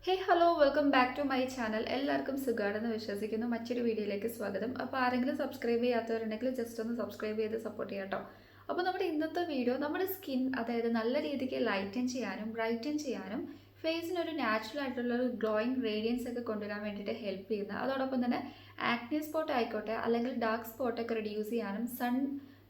Hey hello welcome back to my channel. എല്ലാവർക്കും സുഖമാണെന്ന് വിശ്വസിക്കുന്നു. മറ്റൊരു വീഡിയോയിലേക്ക് സ്വാഗതം. അപ്പോൾ ആരെങ്കിലും സബ്സ്ക്രൈബ് ചെയ്യാത്തവരുണ്ടെങ്കിൽ ജസ്റ്റ് ഒന്ന് സബ്സ്ക്രൈബ് ചെയ്ത് സപ്പോർട്ട് ചെയ്യാം കേട്ടോ. അപ്പോൾ നമ്മുടെ ഇന്നത്തെ വീഡിയോ നമ്മുടെ സ്കിൻ നല്ല രീതിക്ക് ലൈറ്റൻ ചെയ്യാനും ബ്രൈറ്റൻ ചെയ്യാനും ഫേസിനൊരു നാച്ചുറൽ ആയിട്ടുള്ള ഒരു ഗ്ലോയിങ് റേഡിയൻസ് ഒക്കെ കൊണ്ടുവരാൻ വേണ്ടിയിട്ട് ഹെൽപ്പ് ചെയ്യുന്ന, അതോടൊപ്പം തന്നെ ആക്നെ സ്പോട്ട് ആയിക്കോട്ടെ അല്ലെങ്കിൽ ഡാർക്ക് സ്പോട്ടൊക്കെ റിഡ്യൂസ് ചെയ്യാനും സൺ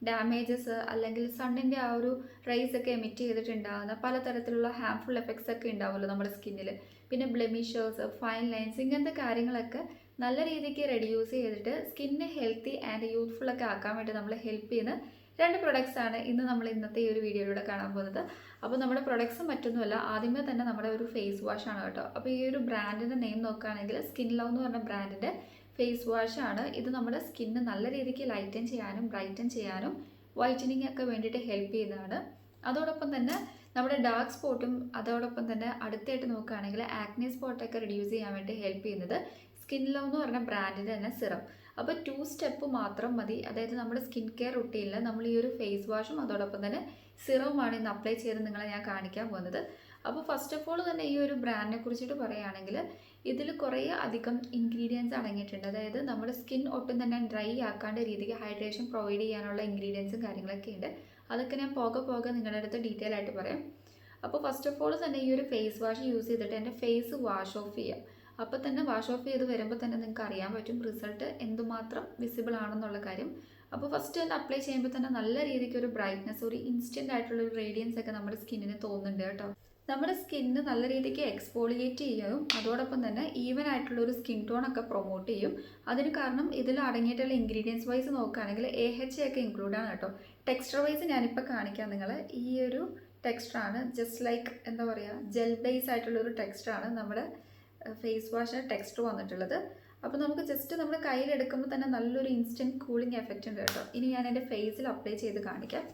ഡാമേജസ് അല്ലെങ്കിൽ സണ്ണിൻ്റെ ആ ഒരു റേസ് ഒക്കെ എമിറ്റ് ചെയ്തിട്ടുണ്ടാകുന്ന പലതരത്തിലുള്ള ഹാംഫുൾ എഫക്ട്സ് ഒക്കെ ഉണ്ടാവുമല്ലോ നമ്മുടെ സ്കിന്നിൽ. പിന്നെ ബ്ലെമിഷേഴ്സ്, ഫൈൻ ലൈൻസ്, ഇങ്ങനത്തെ കാര്യങ്ങളൊക്കെ നല്ല രീതിക്ക് റെഡ്യൂസ് ചെയ്തിട്ട് സ്കിന്നെ ഹെൽത്തി ആൻഡ് യൂത്ത്ഫുൾ ഒക്കെ ആക്കാൻ വേണ്ടി നമ്മൾ ഹെൽപ്പ് ചെയ്യുന്ന രണ്ട് പ്രൊഡക്ട്സ് ആണ് ഇന്ന് നമ്മൾ ഇന്നത്തെ ഈ ഒരു വീഡിയോയിലൂടെ കാണാൻ പോകുന്നത്. അപ്പോൾ നമ്മുടെ പ്രൊഡക്ട്സ് മറ്റൊന്നുമല്ല, ആദ്യമേ തന്നെ നമ്മുടെ ഒരു ഫേസ് വാഷ് ആണ് കേട്ടോ. അപ്പോൾ ഈ ഒരു ബ്രാൻഡിൻ്റെ നെയിം നോക്കുകയാണെങ്കിൽ സ്കിൻ ലവ് എന്ന് പറഞ്ഞ ബ്രാൻഡിൻ്റെ ഫേസ് വാഷ് ആണ്. ഇത് നമ്മുടെ സ്കിന്ന് നല്ല രീതിക്ക് ലൈറ്റൻ ചെയ്യാനും ബ്രൈറ്റൻ ചെയ്യാനും വൈറ്റനിങ് ഒക്കെ വേണ്ടിയിട്ട് ഹെൽപ്പ് ചെയ്യുന്നതാണ്. അതോടൊപ്പം തന്നെ നമ്മുടെ ഡാർക്ക് സ്പോട്ടും അതോടൊപ്പം തന്നെ അടുത്തായിട്ട് നോക്കുകയാണെങ്കിൽ ആക്നെ സ്പോട്ടൊക്കെ റിഡ്യൂസ് ചെയ്യാൻ വേണ്ടി ഹെൽപ്പ് ചെയ്യുന്നത് സ്കിൻ ലവ് എന്ന് പറഞ്ഞ ബ്രാൻഡിൻ്റെ തന്നെ സിറം. അപ്പോൾ 2 സ്റ്റെപ്പ് മാത്രം മതി. അതായത് നമ്മുടെ സ്കിൻ കെയർ റുട്ടീനിൽ നമ്മൾ ഈ ഒരു ഫേസ് വാഷും അതോടൊപ്പം തന്നെ സിറവുമാണ് ഇന്ന് അപ്ലൈ ചെയ്ത് നിങ്ങളെ ഞാൻ കാണിക്കാൻ പോകുന്നത്. അപ്പോൾ ഫസ്റ്റ് ഓഫ് ഓൾ തന്നെ ഈ ഒരു ബ്രാൻഡിനെ കുറിച്ചിട്ട് പറയുകയാണെങ്കിൽ ഇതിൽ കുറേ അധികം ഇൻഗ്രീഡിയൻസ് അടങ്ങിയിട്ടുണ്ട്. അതായത് നമ്മുടെ സ്കിൻ ഒട്ടും തന്നെ ഡ്രൈ ആക്കാണ്ട് രീതിക്ക് ഹൈഡ്രേഷൻ പ്രൊവൈഡ് ചെയ്യാനുള്ള ഇൻഗ്രീഡിയൻസും കാര്യങ്ങളൊക്കെ ഉണ്ട്. അതൊക്കെ ഞാൻ പോകെ നിങ്ങളുടെ അടുത്ത് ഡീറ്റെയിൽ ആയിട്ട് പറയാം. അപ്പോൾ ഫസ്റ്റ് ഓഫ് ഓൾ തന്നെ ഈ ഒരു ഫേസ് വാഷ് യൂസ് ചെയ്തിട്ട് എൻ്റെ ഫേസ് വാഷ് ഓഫ് ചെയ്യാം. അപ്പോൾ തന്നെ വാഷ് ഓഫ് ചെയ്ത് വരുമ്പോൾ തന്നെ നിങ്ങൾക്ക് അറിയാൻ പറ്റും റിസൾട്ട് എന്തുമാത്രം വിസിബിൾ ആണെന്നുള്ള കാര്യം. അപ്പോൾ ഫസ്റ്റ് തന്നെ അപ്ലൈ ചെയ്യുമ്പോൾ തന്നെ നല്ല രീതിക്ക് ഒരു ബ്രൈറ്റ്നസ്, ഒരു ഇൻസ്റ്റൻ്റ് ആയിട്ടുള്ള ഒരു റേഡിയൻസ് ഒക്കെ നമ്മുടെ സ്കിന്നിന് തോന്നുന്നുണ്ട് കേട്ടോ. നമ്മുടെ സ്കിന്ന് നല്ല രീതിക്ക് എക്സ്പോളിയേറ്റ് ചെയ്യും, അതോടൊപ്പം തന്നെ ഈവൻ ആയിട്ടുള്ള ഒരു സ്കിൻ ടോൺ ഒക്കെ പ്രൊമോട്ട് ചെയ്യും. അതിന് കാരണം ഇതിൽ അടങ്ങിയിട്ടുള്ള ഇൻഗ്രീഡിയൻസ് വൈസ് നോക്കുകയാണെങ്കിൽ AHA ഒക്കെ ഇൻക്ലൂഡ് ആണ് കേട്ടോ. ടെക്സ്ചർ വൈസ് ഞാനിപ്പോൾ കാണിക്കാം നിങ്ങളെ. ഈ ഒരു ടെക്സ്ചറാണ് ജസ്റ്റ് ലൈക്ക് എന്താ പറയുക, ജെൽ ബേസ് ആയിട്ടുള്ള ഒരു ടെക്സ്ചറാണ് നമ്മുടെ ഫേസ് വാഷിന് ടെക്സ്ചർ വന്നിട്ടുള്ളത്. അപ്പോൾ നമുക്ക് ജസ്റ്റ് നമ്മുടെ കയ്യിലെടുക്കുമ്പോൾ തന്നെ നല്ലൊരു ഇൻസ്റ്റൻറ്റ് കൂളിംഗ് എഫക്റ്റ് ഉണ്ട് കേട്ടോ. ഇനി ഞാൻ എൻ്റെ ഫേസിൽ അപ്ലൈ ചെയ്ത് കാണിക്കാം.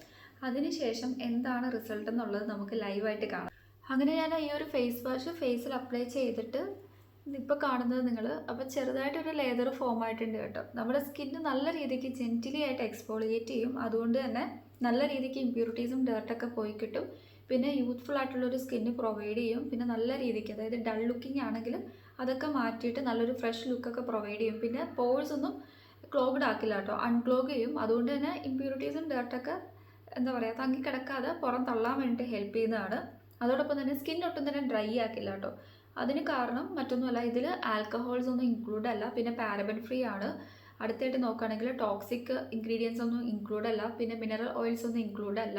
അതിനുശേഷം എന്താണ് റിസൾട്ട് എന്നുള്ളത് നമുക്ക് ലൈവായിട്ട് കാണാം. അങ്ങനെ ഞാൻ ഈ ഒരു ഫേസ് വാഷ് ഫേസിൽ അപ്ലൈ ചെയ്തിട്ട് ഇപ്പോൾ കാണുന്നത് നിങ്ങൾ, അപ്പോൾ ചെറുതായിട്ടൊരു ലേതർ ഫോം ആയിട്ടുണ്ട് കേട്ടോ. നമ്മുടെ സ്കിന്ന് നല്ല രീതിക്ക് ജെൻറ്റിലി ആയിട്ട് എക്സ്പോളിയേറ്റ് ചെയ്യും. അതുകൊണ്ട് തന്നെ നല്ല രീതിക്ക് ഇമ്പ്യൂരിറ്റീസും ഡേർട്ടൊക്കെ പോയി കിട്ടും. പിന്നെ യൂത്ത്ഫുൾ ആയിട്ടുള്ളൊരു സ്കിന്ന് പ്രൊവൈഡ് ചെയ്യും. പിന്നെ നല്ല രീതിക്ക്, അതായത് ഡൾ ലുക്കിംഗ് ആണെങ്കിൽ അതൊക്കെ മാറ്റിയിട്ട് നല്ലൊരു ഫ്രഷ് ലുക്കൊക്കെ പ്രൊവൈഡ് ചെയ്യും. പിന്നെ പോഴ്സ് ഒന്നും ക്ലോഗ്ഡ് ആക്കില്ല കേട്ടോ, അൺക്ലോഗ് ചെയ്യും. അതുകൊണ്ട് തന്നെ ഇമ്പ്യൂരിറ്റീസും ഡേർട്ടൊക്കെ എന്താ പറയുക തങ്ങിക്കിടക്കാതെ പുറം തള്ളാൻ വേണ്ടിയിട്ട് ഹെൽപ്പ് ചെയ്യുന്നതാണ്. അതോടൊപ്പം തന്നെ സ്കിൻ ഒട്ടും തന്നെ ഡ്രൈ ആക്കില്ല കേട്ടോ. അതിന് കാരണം മറ്റൊന്നുമല്ല, ഇതിൽ ആൽക്കഹോൾസ് ഒന്നും ഇൻക്ലൂഡ് അല്ല, പിന്നെ പാരബൻ ഫ്രീ ആണ്. അടുത്തായിട്ട് നോക്കുകയാണെങ്കിൽ ടോക്സിക് ഇൻഗ്രീഡിയൻസ് ഒന്നും ഇൻക്ലൂഡ് അല്ല, പിന്നെ മിനറൽ ഓയിൽസ് ഒന്നും ഇൻക്ലൂഡ് അല്ല.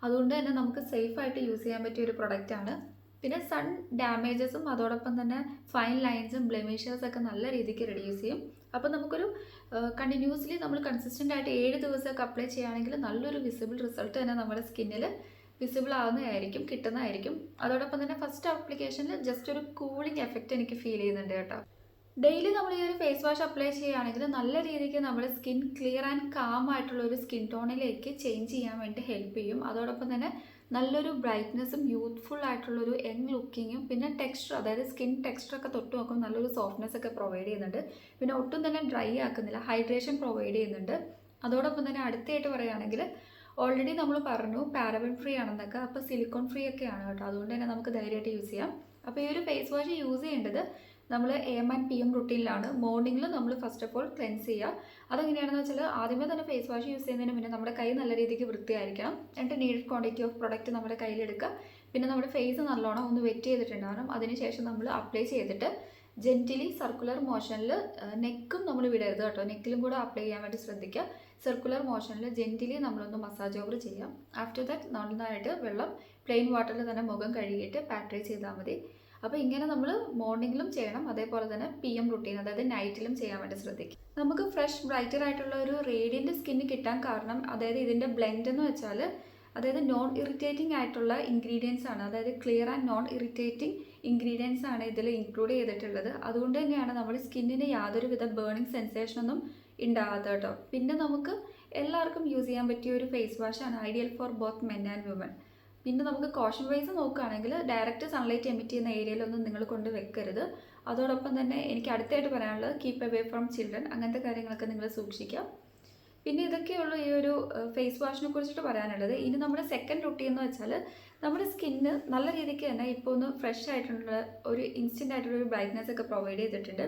അതുകൊണ്ട് തന്നെ നമുക്ക് സേഫായിട്ട് യൂസ് ചെയ്യാൻ പറ്റിയ ഒരു പ്രൊഡക്റ്റാണ്. പിന്നെ സൺ ഡാമേജസും അതോടൊപ്പം തന്നെ ഫൈൻ ലൈൻസും ബ്ലെമിഷേഴ്സ് ഒക്കെ നല്ല രീതിക്ക് റെഡ്യൂസ് ചെയ്യും. അപ്പോൾ നമുക്കൊരു കണ്ടിന്യൂസ്ലി നമ്മൾ കൺസിസ്റ്റൻ്റ് ആയിട്ട് 7 ദിവസമൊക്കെ അപ്ലൈ ചെയ്യുകയാണെങ്കിൽ നല്ലൊരു വിസിബിൾ റിസൾട്ട് തന്നെ നമ്മുടെ സ്കിന്നിൽ വിസിബിൾ ആവുന്നതായിരിക്കും, കിട്ടുന്നതായിരിക്കും. അതോടൊപ്പം തന്നെ ഫസ്റ്റ് ആപ്ലിക്കേഷനിൽ ജസ്റ്റ് ഒരു കൂളിംഗ് എഫക്റ്റ് എനിക്ക് ഫീൽ ചെയ്യുന്നുണ്ട് കേട്ടോ. ഡെയിലി നമ്മൾ ഈ ഒരു ഫേസ് വാഷ് അപ്ലൈ ചെയ്യുകയാണെങ്കിൽ നല്ല രീതിക്ക് നമ്മുടെ സ്കിൻ ക്ലിയർ ആൻഡ് കാം ആയിട്ടുള്ള ഒരു സ്കിൻ ടോണിലേക്ക് ചേഞ്ച് ചെയ്യാൻ വേണ്ടി ഹെൽപ്പ് ചെയ്യും. അതോടൊപ്പം തന്നെ നല്ലൊരു ബ്രൈറ്റ്നസ്സും യൂത്ത്ഫുൾ ആയിട്ടുള്ളൊരു യങ് ലുക്കിങ്ങും പിന്നെ ടെക്സ്ചർ, അതായത് സ്കിൻ ടെക്സ്ചറൊക്കെ തൊട്ട് നോക്കുമ്പോൾ നല്ലൊരു സോഫ്റ്റ്നെസ് ഒക്കെ പ്രൊവൈഡ് ചെയ്യുന്നുണ്ട്. പിന്നെ ഒട്ടും തന്നെ ഡ്രൈ ആക്കുന്നില്ല, ഹൈഡ്രേഷൻ പ്രൊവൈഡ് ചെയ്യുന്നുണ്ട്. അതോടൊപ്പം തന്നെ അടുത്തായിട്ട് പറയുകയാണെങ്കിൽ ഓൾറെഡി നമ്മൾ പറഞ്ഞു പാരബൻ ഫ്രീ ആണെന്നൊക്കെ, അപ്പോൾ സിലിക്കോൺ ഫ്രീ ഒക്കെയാണ് കേട്ടോ. അതുകൊണ്ട് തന്നെ നമുക്ക് ധൈര്യമായിട്ട് യൂസ് ചെയ്യാം. അപ്പോൾ ഈ ഒരു ഫേസ് വാഷ് യൂസ് ചെയ്യേണ്ടത് നമ്മൾ AM ആൻഡ് PM റുട്ടീനിലാണ്. മോർണിംഗിൽ നമ്മൾ ഫസ്റ്റ് ഓഫ് ഓൾ ക്ലെൻസ് ചെയ്യുക. അതെങ്ങനെയാണെന്ന് വെച്ചാൽ ആദ്യമേ തന്നെ ഫേസ് വാഷ് യൂസ് ചെയ്യുന്നതിന് മുന്നേ നമ്മുടെ കൈ നല്ല രീതിക്ക് വൃത്തിയായിരിക്കണം. എന്നിട്ട് നീഡഡ് ക്വാണ്ടിറ്റി ഓഫ് പ്രൊഡക്റ്റ് നമ്മുടെ കയ്യിലെടുക്കുക. പിന്നെ നമ്മുടെ ഫേസ് നല്ലോണം ഒന്ന് വെറ്റ് ചെയ്തിട്ടുണ്ടാകണം. അതിനുശേഷം നമ്മൾ അപ്ലൈ ചെയ്തിട്ട് ജെൻറ്റിലി സർക്കുലർ മോഷനിൽ, നെക്കും നമ്മൾ വിടരുത് കേട്ടോ, നെക്കിലും കൂടെ അപ്ലൈ ചെയ്യാൻ വേണ്ടി ശ്രദ്ധിക്കുക. സർക്കുലർ മോഷനിൽ ജെൻറ്റിലി നമ്മളൊന്ന് മസാജ് ഓവർ ചെയ്യാം. ആഫ്റ്റർ ദാറ്റ് നന്നായിട്ട് വെള്ളം പ്ലെയിൻ വാട്ടറിൽ തന്നെ മുഖം കഴുകിയിട്ട് പാട്രൈസ് ചെയ്താൽ മതി. അപ്പോൾ ഇങ്ങനെ നമ്മൾ മോർണിംഗിലും ചെയ്യണം, അതേപോലെ തന്നെ PM റുട്ടീൻ, അതായത് നൈറ്റിലും ചെയ്യാൻ വേണ്ടി ശ്രദ്ധിക്കും. നമുക്ക് ഫ്രഷ് ബ്രൈറ്റർ ആയിട്ടുള്ള ഒരു റേഡിയൻറ്റ് സ്കിന്ന് കിട്ടാൻ കാരണം, അതായത് ഇതിൻ്റെ ബ്ലെൻഡ് എന്ന് വെച്ചാൽ അതായത് നോൺ ഇറിറ്റേറ്റിംഗ് ആയിട്ടുള്ള ഇൻഗ്രീഡിയൻസ് ആണ്. അതായത് clear and non irritating ingredients ആണ് ഇതിൽ ഇൻക്ലൂഡ് ചെയ്തിട്ടുള്ളത്. അതുകൊണ്ട് തന്നെയാണ് നമ്മുടെ സ്കിന്നിന് യാതൊരുവിധ ബേണിംഗ് സെൻസേഷനൊന്നും ഉണ്ടാകാത്ത കേട്ടോ. പിന്നെ നമുക്ക് എല്ലാവർക്കും യൂസ് ചെയ്യാൻ പറ്റിയ ഒരു ഫേസ് വാഷാണ്, ideal for both men and women. പിന്നെ നമുക്ക് കോഷൻ വൈസ് നോക്കുകയാണെങ്കിൽ ഡയറക്റ്റ് സൺലൈറ്റ് എമിറ്റ് ചെയ്യുന്ന ഏരിയയിലൊന്നും നിങ്ങൾ കൊണ്ട് വെക്കരുത്. അതോടൊപ്പം തന്നെ എനിക്ക് അടുത്തായിട്ട് പറയാനുള്ളത് കീപ്പ് അവേ ഫ്രം ചിൽഡ്രൻ, അങ്ങനത്തെ കാര്യങ്ങളൊക്കെ നിങ്ങൾ സൂക്ഷിക്കുക. പിന്നെ ഇതൊക്കെയുള്ളൂ ഈ ഒരു ഫേസ് വാഷിനെ കുറിച്ചിട്ട് പറയാനുള്ളത്. ഇനി നമ്മുടെ സെക്കൻഡ് റുട്ടീൻ എന്ന് വെച്ചാൽ നമ്മുടെ സ്കിന്ന് നല്ല രീതിക്ക് തന്നെ ഇപ്പോൾ ഒന്ന് ഫ്രഷ് ആയിട്ടുള്ള ഒരു ഇൻസ്റ്റൻ്റ് ആയിട്ടുള്ള ഒരു ബ്രൈറ്റ്നസ് ഒക്കെ പ്രൊവൈഡ് ചെയ്തിട്ടുണ്ട്.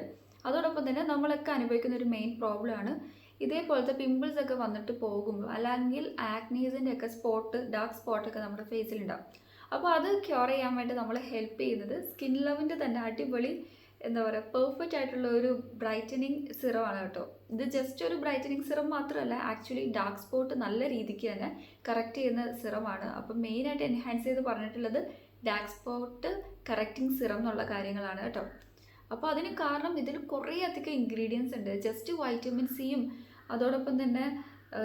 അതോടൊപ്പം തന്നെ നമ്മളൊക്കെ അനുഭവിക്കുന്ന ഒരു മെയിൻ പ്രോബ്ലമാണ് ഇതേപോലത്തെ പിമ്പിൾസ് ഒക്കെ വന്നിട്ട് പോകുമ്പോൾ അല്ലെങ്കിൽ ആക്നീസിൻ്റെ ഒക്കെ ഡാർക്ക് സ്പോട്ടൊക്കെ നമ്മുടെ ഫേസിലുണ്ടാവും. അപ്പോൾ അത് ക്യൂർ ചെയ്യാൻ വേണ്ടി നമ്മളെ ഹെൽപ്പ് ചെയ്യുന്നത് സ്കിൻ ലവിൻ്റെ തന്നെ അടിപൊളി എന്താ പറയുക പെർഫെക്റ്റ് ആയിട്ടുള്ള ഒരു ബ്രൈറ്റനിങ് സിറമാണ് കേട്ടോ. ഇത് ജസ്റ്റ് ഒരു ബ്രൈറ്റനിങ് സിറം മാത്രമല്ല, ആക്ച്വലി ഡാർക്ക് സ്പോട്ട് നല്ല രീതിക്ക് തന്നെ കറക്റ്റ് ചെയ്യുന്ന സിറമാണ്. അപ്പം മെയിനായിട്ട് എൻഹാൻസ് ചെയ്ത് പറഞ്ഞിട്ടുള്ളത് ഡാർക്ക് സ്പോട്ട് കറക്റ്റിംഗ് സിറം എന്നുള്ള കാര്യങ്ങളാണ് കേട്ടോ. അപ്പോൾ അതിന് കാരണം ഇതിൽ കുറേ അധികം ഇൻഗ്രീഡിയൻസ് ഉണ്ട്. ജസ്റ്റ് വൈറ്റമിൻ സിയും അതോടൊപ്പം തന്നെ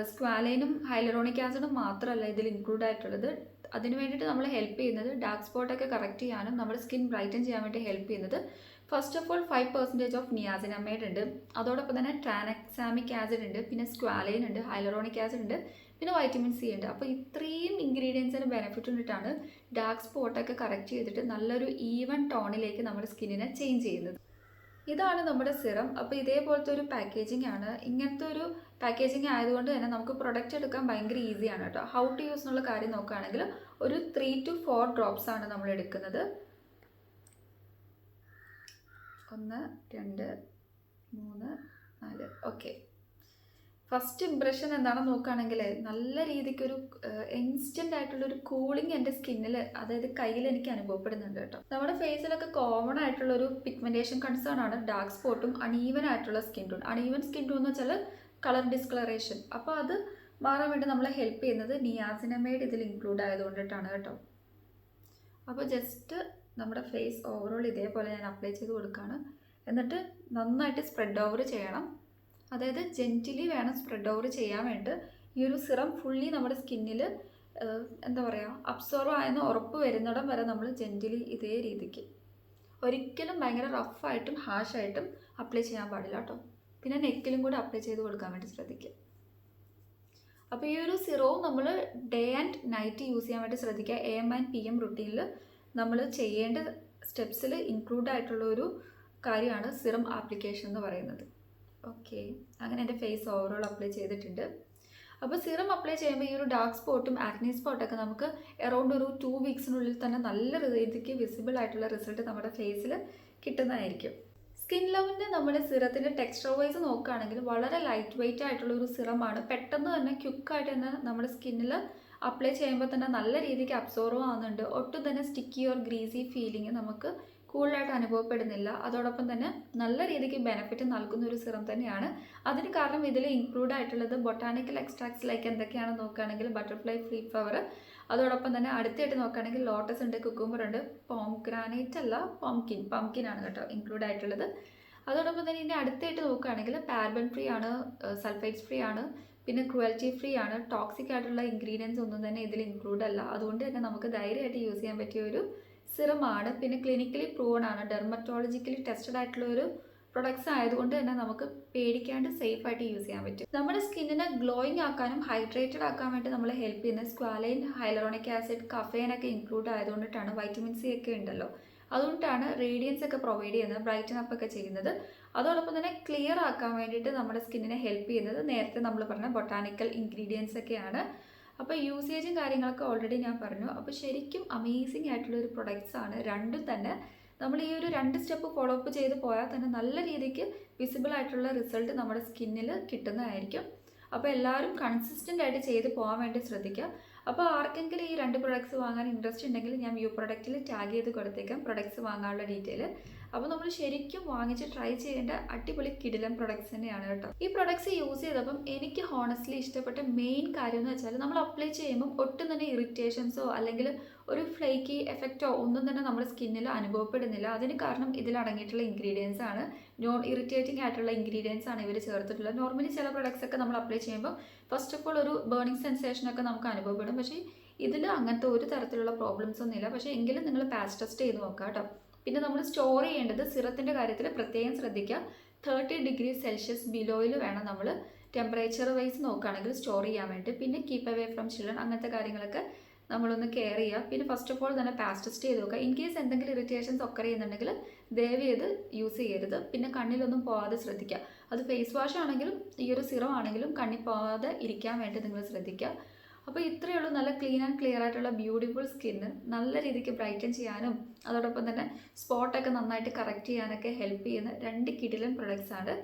സ്ക്വാലൈനും ഹൈലറോണിക് ആസിഡും മാത്രമല്ല ഇതിൽ ഇൻക്ലൂഡ് ആയിട്ടുള്ളത്. അതിന് വേണ്ടിയിട്ട് നമ്മൾ ഹെൽപ്പ് ചെയ്യുന്നത് ഡാർക്ക് സ്പോട്ടൊക്കെ കറക്റ്റ് ചെയ്യാനും നമ്മുടെ സ്കിൻ ബ്രൈറ്റൻ ചെയ്യാൻ വേണ്ടി ഹെൽപ്പ് ചെയ്യുന്നത് first of all 5% of niacinamide ഉണ്ട്. അതോടൊപ്പം തന്നെ ട്രാനക്സാമിക് ആസിഡ് ഉണ്ട്, പിന്നെ സ്ക്വാലൈൻ ഉണ്ട്, ഹൈലറോണിക് ആസിഡ് ഉണ്ട്, പിന്നെ വൈറ്റമിൻ സി ഉണ്ട്. അപ്പോൾ ഇത്രയും ഇൻഗ്രീഡിയൻസിന് ബെനിഫിറ്റ് കൊണ്ടിട്ടാണ് ഡാർക്ക് സ്പോട്ടൊക്കെ കറക്റ്റ് ചെയ്തിട്ട് നല്ലൊരു ഈവൻ ടോണിലേക്ക് നമ്മുടെ സ്കിന്നിനെ ചേഞ്ച് ചെയ്യുന്നത്. ഇതാണ് നമ്മുടെ സിറം. അപ്പോൾ ഇതേപോലത്തെ ഒരു പാക്കേജിംഗ് ആണ്. ഇങ്ങനത്തെ ഒരു പാക്കേജിംഗ് ആയതുകൊണ്ട് തന്നെ നമുക്ക് പ്രൊഡക്റ്റ് എടുക്കാൻ ഭയങ്കര ഈസിയാണ് കേട്ടോ. ഹൗ ടു യൂസ് എന്നുള്ള കാര്യം നോക്കുകയാണെങ്കിൽ ഒരു 3 to 4 ഡ്രോപ്സ് ആണ് നമ്മൾ എടുക്കുന്നത്. 1 2 3 4. ഓക്കെ, ഫസ്റ്റ് ഇംപ്രഷൻ എന്താണെന്ന് നോക്കുകയാണെങ്കിൽ നല്ല രീതിക്കൊരു ഇൻസ്റ്റൻ്റ് ആയിട്ടുള്ളൊരു കൂളിംഗ് എൻ്റെ സ്കിന്നിൽ, അതായത് കയ്യിൽ എനിക്ക് അനുഭവപ്പെടുന്നുണ്ട് കേട്ടോ. നമ്മുടെ ഫേസിലൊക്കെ കോമൺ ആയിട്ടുള്ളൊരു പിഗ്മെൻറ്റേഷൻ കൺസേൺ ആണ് ഡാർക്ക് സ്പോട്ടും അൺഈവൻ ആയിട്ടുള്ള skin tone. Uneven skin tone എന്ന് വെച്ചാൽ കളർ ഡിസ്കളറേഷൻ. അപ്പോൾ അത് മാറാൻ വേണ്ടി നമ്മളെ ഹെൽപ്പ് ചെയ്യുന്നത് നിയാസിനമൈഡ് ഇതിൽ ഇൻക്ലൂഡ് ആയതുകൊണ്ടിട്ടാണ് കേട്ടോ. അപ്പോൾ ജസ്റ്റ് നമ്മുടെ ഫേസ് ഓവറോൾ ഇതേപോലെ ഞാൻ അപ്ലൈ ചെയ്ത് കൊടുക്കുകയാണ്. എന്നിട്ട് നന്നായിട്ട് സ്പ്രെഡ് ഓവർ ചെയ്യണം. അതായത് ജെൻറ്റിലി വേണം സ്പ്രെഡ് ഓവർ ചെയ്യാൻ വേണ്ടി. ഈ ഒരു സിറം ഫുള്ളി നമ്മുടെ സ്കിന്നിൽ എന്താ പറയുക അബ്സോർവ് ആയെന്ന് ഉറപ്പ് വരുന്നിടം വരെ നമ്മൾ ജെൻറ്റിലി ഇതേ രീതിക്ക്, ഒരിക്കലും ഭയങ്കര റഫായിട്ടും ഹാഷായിട്ടും അപ്ലൈ ചെയ്യാൻ പാടില്ല കേട്ടോ. പിന്നെ നെക്കിലും കൂടെ അപ്ലൈ ചെയ്ത് കൊടുക്കാൻ വേണ്ടി ശ്രദ്ധിക്കുക. അപ്പോൾ ഈ ഒരു സിറവും നമ്മൾ ഡേ ആൻഡ് നൈറ്റ് യൂസ് ചെയ്യാൻ വേണ്ടി ശ്രദ്ധിക്കുക. AM and PM റുട്ടീനിൽ നമ്മൾ ചെയ്യേണ്ട സ്റ്റെപ്സിൽ ഇൻക്ലൂഡ് ആയിട്ടുള്ള ഒരു കാര്യമാണ് സിറം ആപ്ലിക്കേഷൻ എന്ന് പറയുന്നത്. ഓക്കെ, അങ്ങനെ എൻ്റെ ഫേസ് ഓവറോൾ അപ്ലൈ ചെയ്തിട്ടുണ്ട്. അപ്പോൾ സിറം അപ്ലൈ ചെയ്യുമ്പോൾ ഈ ഒരു ഡാർക്ക് സ്പോട്ടും ആക്നി സ്പോട്ടൊക്കെ നമുക്ക് അറൗണ്ട് ഒരു 2 വീക്സിനുള്ളിൽ തന്നെ നല്ല രീതിക്ക് വിസിബിൾ ആയിട്ടുള്ള റിസൾട്ട് നമ്മുടെ ഫേസിൽ കിട്ടുന്നതായിരിക്കും. സ്കിൻ ലവിൻ്റെ നമ്മുടെ സിറത്തിൻ്റെ ടെക്സ്ചർ വൈസ് നോക്കുകയാണെങ്കിൽ വളരെ ലൈറ്റ് വെയ്റ്റ് ആയിട്ടുള്ള ഒരു സിറമാണ്. പെട്ടെന്ന് തന്നെ ക്വിക്കായിട്ട് തന്നെ നമ്മുടെ സ്കിന്നിൽ അപ്ലൈ ചെയ്യുമ്പോൾ തന്നെ നല്ല രീതിക്ക് അബ്സോർവ് ആവുന്നുണ്ട്. ഒട്ടും തന്നെ സ്റ്റിക്കി ഓർ ഗ്രീസി ഫീലിംഗ് നമുക്ക് കൂടുതലായിട്ട് അനുഭവപ്പെടുന്നില്ല. അതോടൊപ്പം തന്നെ നല്ല രീതിക്ക് ബെനിഫിറ്റ് നൽകുന്ന ഒരു സിറം തന്നെയാണ്. അതിന് കാരണം ഇതിൽ ഇൻക്ലൂഡ് ആയിട്ടുള്ളത് ബൊട്ടാണിക്കൽ എക്സ്ട്രാക്ട്സ് ലൈക്ക് എന്തൊക്കെയാണെന്ന് നോക്കുകയാണെങ്കിൽ ബട്ടർഫ്ലൈ, ഫ്രീ ഫ്ലവർ, അതോടൊപ്പം തന്നെ അടുത്തായിട്ട് നോക്കുകയാണെങ്കിൽ ലോട്ടസ് ഉണ്ട്, കുക്കുംബർ ഉണ്ട്, പോംഗ്രാനൈറ്റ് അല്ല പംകിൻ ആണ് കേട്ടോ ഇൻക്ലൂഡ് ആയിട്ടുള്ളത്. അതോടൊപ്പം തന്നെ ഇതിൻ്റെ അടുത്തായിട്ട് നോക്കുകയാണെങ്കിൽ പാരബൻ ഫ്രീ ആണ്, സൾഫൈറ്റ്സ് ഫ്രീ ആണ്, പിന്നെ ക്രുവൽറ്റി ഫ്രീ ആണ്. ടോക്സിക് ആയിട്ടുള്ള ഇൻഗ്രീഡിയൻസ് ഒന്നും തന്നെ ഇതിൽ ഇൻക്ലൂഡ് അല്ല. അതുകൊണ്ട് തന്നെ നമുക്ക് ധൈര്യമായിട്ട് യൂസ് ചെയ്യാൻ പറ്റിയ ഒരു സിറമാണ്. പിന്നെ ക്ലിനിക്കലി പ്രൂവൺ ആണ്, ഡെർമറ്റോളജിക്കലി ടെസ്റ്റഡ് ആയിട്ടുള്ള ഒരു പ്രൊഡക്ട്സ് ആയതുകൊണ്ട് തന്നെ നമുക്ക് പേടിക്കാണ്ട് സേഫ് ആയിട്ട് യൂസ് ചെയ്യാൻ പറ്റും. നമ്മുടെ സ്കിന്നിനെ ഗ്ലോയിങ് ആക്കാനും ഹൈഡ്രേറ്റഡ് ആക്കാൻ വേണ്ടി നമ്മളെ ഹെൽപ്പ് ചെയ്യുന്ന സ്ക്വാലൈൻ, ഹൈലറോണിക് ആസിഡ്, കഫേൻ ഒക്കെ ഇൻക്ലൂഡ് ആയതുകൊണ്ടിട്ടാണ്, വൈറ്റമിൻ സി ഒക്കെ ഉണ്ടല്ലോ, അതുകൊണ്ടാണ് റേഡിയൻസ് ഒക്കെ പ്രൊവൈഡ് ചെയ്യുന്നത്, ബ്രൈറ്റൻ അപ്പ് ഒക്കെ ചെയ്യുന്നത്. അതോടൊപ്പം തന്നെ ക്ലിയർ ആക്കാൻ വേണ്ടിയിട്ട് നമ്മുടെ സ്കിന്നിനെ ഹെൽപ്പ് ചെയ്യുന്നത് നേരത്തെ നമ്മൾ പറഞ്ഞ ബൊട്ടാണിക്കൽ ഇൻഗ്രീഡിയൻസ് ഒക്കെയാണ്. അപ്പോൾ യൂസേജും കാര്യങ്ങളൊക്കെ ഓൾറെഡി ഞാൻ പറഞ്ഞു. അപ്പോൾ ശരിക്കും അമേസിങ് ആയിട്ടുള്ള ഒരു പ്രൊഡക്ട്സ് ആണ് രണ്ടും തന്നെ. നമ്മൾ ഈ ഒരു 2 സ്റ്റെപ്പ് ഫോളോ അപ്പ് ചെയ്ത് പോയാൽ തന്നെ നല്ല രീതിക്ക് വിസിബിൾ ആയിട്ടുള്ള റിസൾട്ട് നമ്മുടെ സ്കിന്നിൽ കിട്ടുന്നതായിരിക്കും. അപ്പോൾ എല്ലാവരും കൺസിസ്റ്റൻ്റ് ആയിട്ട് ചെയ്ത് പോകാൻ വേണ്ടി ശ്രദ്ധിക്കുക. അപ്പോൾ ആർക്കെങ്കിലും ഈ 2 പ്രൊഡക്ട്സ് വാങ്ങാൻ ഇൻട്രസ്റ്റ് ഉണ്ടെങ്കിൽ ഞാൻ വ്യൂ പ്രൊഡക്റ്റിൽ ടാഗ് ചെയ്ത് കൊടുത്തേക്കാം പ്രൊഡക്ട്സ് വാങ്ങാനുള്ള ഡീറ്റെയിൽ. അപ്പോൾ നമ്മൾ ശരിക്കും വാങ്ങിച്ച് ട്രൈ ചെയ്യേണ്ട അടിപൊളി കിടിലൻ പ്രൊഡക്ട്സ് തന്നെയാണ് കേട്ടോ. ഈ പ്രൊഡക്ട്സ് യൂസ് ചെയ്തപ്പം എനിക്ക് ഹോണസ്റ്റ്ലി ഇഷ്ടപ്പെട്ട മെയിൻ കാര്യം എന്ന് വെച്ചാൽ നമ്മൾ അപ്ലൈ ചെയ്യുമ്പം ഒട്ടും തന്നെ ഇറിറ്റേഷൻസോ അല്ലെങ്കിൽ ഒരു ഫ്ലേക്കി എഫക്റ്റോ ഒന്നും തന്നെ നമ്മുടെ സ്കിന്നിൽ അനുഭവപ്പെടുന്നില്ല. അതിന് കാരണം ഇതിലടങ്ങിയിട്ടുള്ള ഇൻഗ്രീഡിയൻസ് ആണ്. നോൺ ഇറിറ്റേറ്റിംഗ് ആയിട്ടുള്ള ഇൻഗ്രീഡിയൻസ് ആണ് ഇവർ ചേർത്തിട്ടുള്ളത്. നോർമലി ചില പ്രൊഡക്ട്സ് ഒക്കെ നമ്മൾ അപ്ലൈ ചെയ്യുമ്പോൾ ഫസ്റ്റ് ഓഫ് ഓൾ ഒരു ബേണിംഗ് സെൻസേഷനൊക്കെ നമുക്ക് അനുഭവപ്പെടും. പക്ഷേ ഇതിൽ അങ്ങനത്തെ ഒരു തരത്തിലുള്ള പ്രോബ്ലംസ് ഒന്നും ഇല്ല. പക്ഷേ എങ്കിലും നിങ്ങൾ പാച്ച് ടെസ്റ്റ് ചെയ്ത് നോക്കുക കേട്ടോ. പിന്നെ നമ്മൾ സ്റ്റോർ ചെയ്യേണ്ടത് സിറത്തിൻ്റെ കാര്യത്തിൽ പ്രത്യേകം ശ്രദ്ധിക്കുക. 30 ഡിഗ്രി സെൽഷ്യസ് ബിലോയിൽ വേണം നമ്മൾ ടെമ്പറേച്ചർ വൈസ് നോക്കുകയാണെങ്കിൽ സ്റ്റോർ ചെയ്യാൻ വേണ്ടി. പിന്നെ കീപ്പ് അവേ ഫ്രം ചിൽഡ്രൻ അങ്ങനത്തെ കാര്യങ്ങളൊക്കെ നമ്മളൊന്ന് കെയർ ചെയ്യുക. പിന്നെ ഫസ്റ്റ് ഓഫ് ഓൾ തന്നെ പാച്ച് ടെസ്റ്റ് ചെയ്ത് നോക്കുക. ഇൻ കേസ് എന്തെങ്കിലും ഇറിറ്റേഷൻസ് ഒക്കെ ചെയ്യുന്നുണ്ടെങ്കിൽ ദയവ് ചെയ്ത് യൂസ് ചെയ്യരുത്. പിന്നെ കണ്ണിലൊന്നും പോകാതെ ശ്രദ്ധിക്കുക. അത് ഫേസ് വാഷ് ആണെങ്കിലും ഈ ഒരു സിറം ആണെങ്കിലും കണ്ണിൽ പോകാതെ ഇരിക്കാൻ വേണ്ടി നിങ്ങൾ ശ്രദ്ധിക്കുക. അപ്പോൾ ഇത്രയേ ഉള്ളൂ. നല്ല ക്ലീൻ ആൻഡ് ക്ലിയർ ആയിട്ടുള്ള ബ്യൂട്ടിഫുൾ സ്കിന്ന് നല്ല രീതിക്ക് ബ്രൈറ്റൻ ചെയ്യാനും അതോടൊപ്പം തന്നെ സ്പോട്ടൊക്കെ നന്നായിട്ട് കറക്റ്റ് ചെയ്യാനൊക്കെ ഹെൽപ്പ് ചെയ്യുന്ന 2 കിടിലൻ പ്രൊഡക്ട്സ് ആണ്.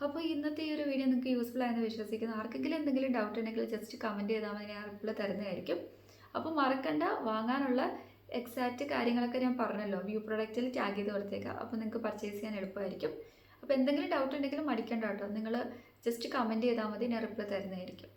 അപ്പോൾ ഇന്നത്തെ ഈ ഒരു വീഡിയോ നിങ്ങൾക്ക് യൂസ്ഫുൾ ആയെന്ന് വിശ്വസിക്കുന്നു. ആർക്കെങ്കിലും എന്തെങ്കിലും ഡൗട്ട് ഉണ്ടെങ്കിൽ ജസ്റ്റ് കമൻറ്റ് ചെയ്താൽ മതി, ഞാൻ റിപ്ലൈ തരുന്നതായിരിക്കും. അപ്പോൾ മറക്കണ്ട, വാങ്ങാനുള്ള എക്സാക്റ്റ് കാര്യങ്ങളൊക്കെ ഞാൻ പറഞ്ഞല്ലോ, വ്യൂ പ്രൊഡക്റ്റിൽ ടാഗ് ചെയ്ത് കൊടുത്തേക്കാം. അപ്പോൾ നിങ്ങൾക്ക് പർച്ചേസ് ചെയ്യാൻ എളുപ്പമായിരിക്കും. അപ്പോൾ എന്തെങ്കിലും ഡൗട്ട് ഉണ്ടെങ്കിലും മടിക്കണ്ട കേട്ടോ, നിങ്ങൾ ജസ്റ്റ് കമൻറ്റ് ചെയ്താൽ മതി, ഞാൻ റിപ്ലൈ തരുന്നതായിരിക്കും.